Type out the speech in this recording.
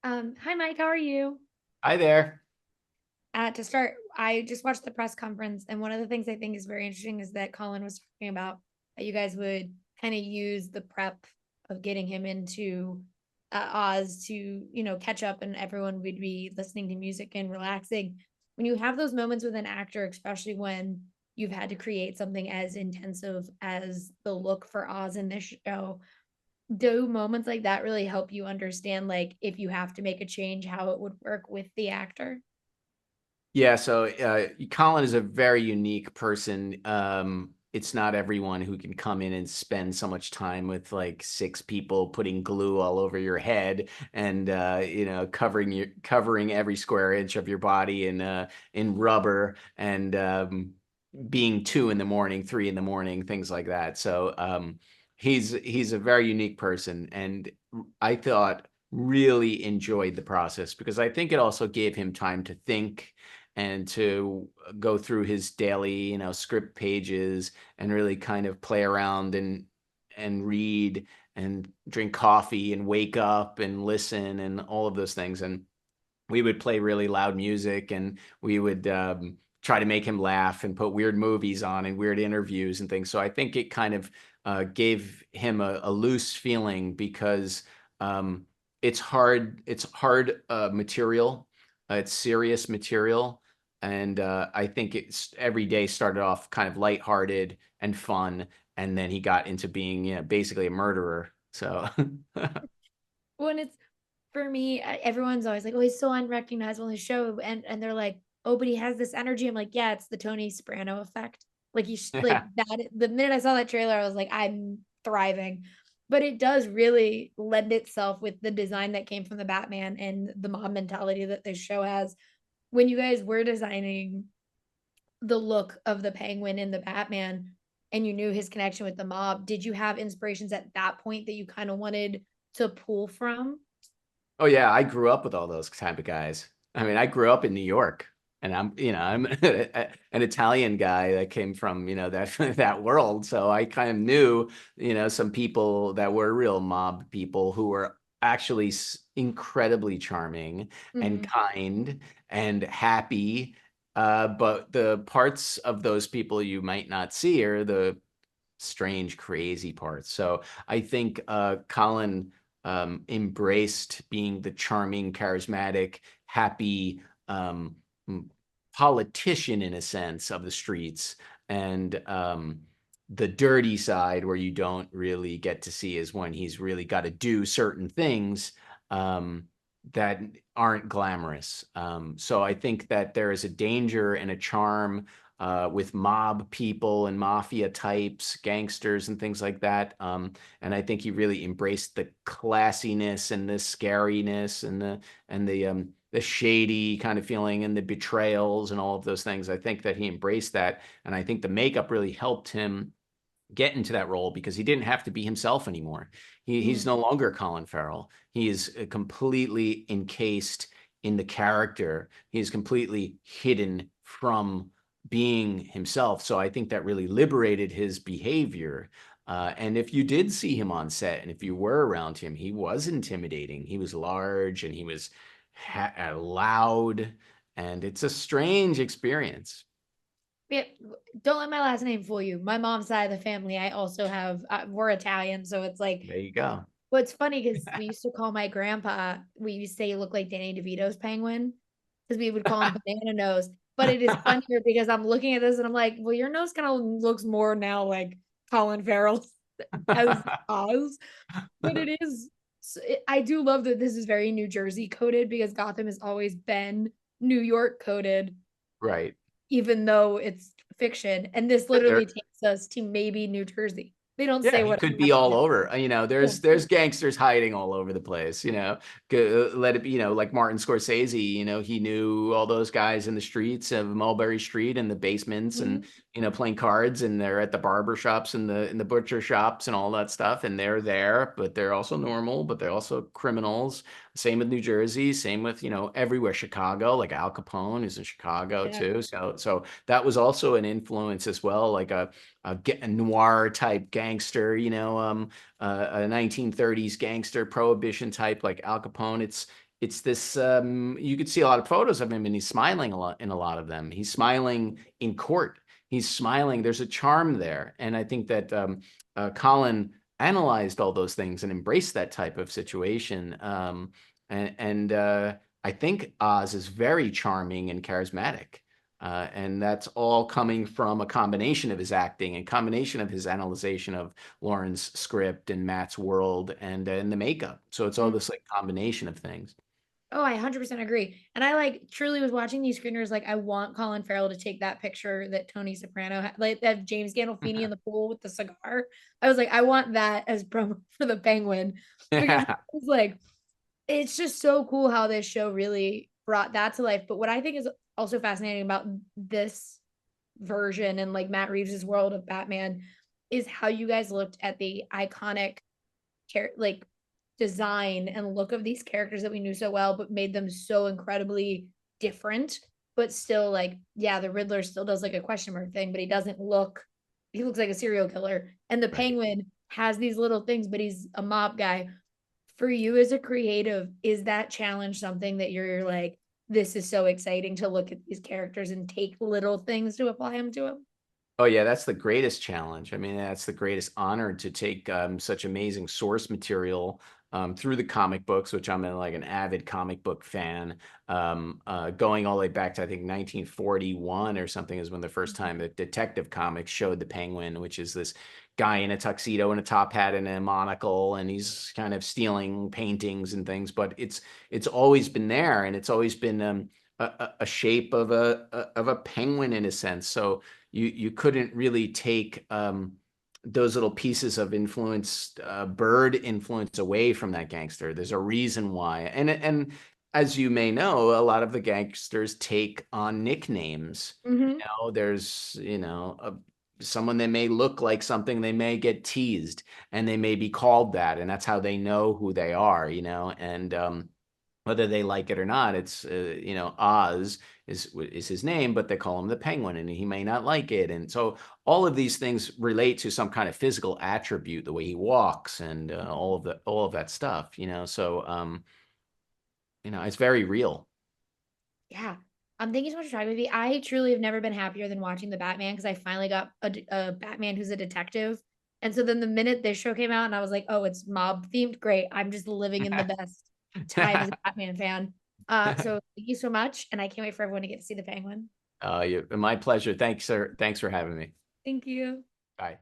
Hi Mike, how are you? Hi there. To start, I just watched the press conference, and one of the things I think is very interesting is that Colin was talking about that you guys would kind of use the prep of getting him into Oz to, catch up, and everyone would be listening to music and relaxing. When you have those moments with an actor, especially when you've had to create something as intensive as the look for Oz in this show, do moments like that really help you understand, like, if you have to make a change, how it would work with the actor? Yeah, so Colin is a very unique person. It's not everyone who can come in and spend so much time with like six people putting glue all over your head and covering every square inch of your body in rubber and being 2 in the morning, 3 in the morning, things like that. So he's a very unique person, and I thought really enjoyed the process because I think it also gave him time to think and to go through his daily, script pages and really kind of play around and read and drink coffee and wake up and listen and all of those things. And we would play really loud music and we would try to make him laugh and put weird movies on and weird interviews and things. So I think it kind of gave him a loose feeling because um, it's hard material, it's serious material, and I think it's every day started off kind of lighthearted and fun, and then he got into being, basically a murderer. So When it's for me, everyone's always like, "Oh, he's so unrecognizable in his show," and they're like, "Oh, but he has this energy." I'm like, "Yeah, it's the Tony Soprano effect." Like like yeah. that. The minute I saw that trailer, I was like, "I'm thriving." But it does really lend itself with the design that came from the Batman and the mob mentality that this show has. When you guys were designing the look of the Penguin in the Batman and you knew his connection with the mob, did you have inspirations at that point that you kind of wanted to pull from? Oh yeah, I grew up with all those type of guys. I mean, I grew up in New York, and I'm an Italian guy that came from, that that world. So I kind of knew, some people that were real mob people who were actually incredibly charming and Mhm. kind and happy. But the parts of those people you might not see are the strange, crazy parts. So I think Colin embraced being the charming, charismatic, happy politician in a sense of the streets, and the dirty side where you don't really get to see is when he's really got to do certain things that aren't glamorous. So I think that there is a danger and a charm with mob people and mafia types, gangsters, and things like that. And I think he really embraced the classiness and the scariness and the shady kind of feeling and the betrayals and all of those things. I think that he embraced that, and I think the makeup really helped him get into that role because he didn't have to be himself anymore. He's Mhm. no longer Colin Farrell. He is completely encased in the character. He's completely hidden from being himself. So I think that really liberated his behavior. And if you did see him on set and if you were around him, he was intimidating. He was large and he was loud, and it's a strange experience. Yeah, don't let my last name fool you. My mom's side of the family, I also have, we're Italian, so it's like, There you go. what's funny because we used to call my grandpa, we used to say he looked like Danny DeVito's penguin because we would call him banana nose. But it is funnier because I'm looking at this and I'm like, well, your nose kind of looks more now like Colin Farrell as Oz. But it is, I do love that this is very New Jersey coded because Gotham has always been New York coded, Right. even though it's fiction. And this literally There, takes us to maybe New Jersey. They don't Yeah, say he what could be all happened. over. Yeah. There's gangsters hiding all over the place. Let it be. Like Martin Scorsese. He knew all those guys in the streets of Mulberry Street and the basements, and Mhm. playing cards, and they're at the barber shops and the butcher shops and all that stuff. And they're there, but they're also normal, but they're also criminals. Same with New Jersey. Same with everywhere. Chicago, like Al Capone is in Chicago Yeah. too. So that was also an influence as well, like a noir type gangster, a 1930s gangster prohibition type like Al Capone. it's this you could see a lot of photos of him, and he's smiling a lot in a lot of them. He's smiling in court. He's smiling. There's a charm there. And I think that Colin analyzed all those things and embraced that type of situation. And I think Oz is very charming and charismatic. And that's all coming from a combination of his acting and combination of his analyzation of Lauren's script and Matt's world and the makeup. So it's all Mm. this like combination of things. Oh, I 100% agree. And I like truly was watching these screeners. Like, I want Colin Farrell to take that picture that Tony Soprano had, like that James Gandolfini in the pool with the cigar. I was like, I want that as promo for the Penguin because it Yeah. was like, it's just so cool how this show really brought that to life. But what I think is also fascinating about this version and like Matt Reeves's world of Batman is how you guys looked at the iconic like design and look of these characters that we knew so well, but made them so incredibly different. But still, like, yeah, the Riddler still does like a question mark thing, but he looks like a serial killer. And the Right. Penguin has these little things, but he's a mob guy. For you as a creative, is that challenge something that you're like, this is so exciting to look at these characters and take little things to apply them to them? Oh yeah, that's the greatest challenge. I mean, that's the greatest honor to take such amazing source material through the comic books, which I'm like an avid comic book fan. Going all the way back to I think 1941 or something is when the first time that Detective Comics showed the Penguin, which is this guy in a tuxedo and a top hat and a monocle, and he's kind of stealing paintings and things. But it's always been there, and it's always been a shape of a penguin in a sense. So you couldn't really take those little pieces of influence, bird influence away from that gangster. There's a reason why, and as you may know, a lot of the gangsters take on nicknames. Mm-hmm. There's someone that may look like something, they may get teased, and they may be called that, and that's how they know who they are. And whether they like it or not, it's Oz is his name, but they call him the Penguin, and he may not like it. And so all of these things relate to some kind of physical attribute, the way he walks, and all of that stuff. So it's very real. Yeah. Thank you so much for talking with me. I truly have never been happier than watching the Batman because I finally got a Batman who's a detective. And so then the minute this show came out and I was like, oh, it's mob themed. Great. I'm just living in the best time as a Batman fan. So thank you so much. And I can't wait for everyone to get to see the Penguin. My pleasure. Thanks, sir. Thanks for having me. Thank you. Bye.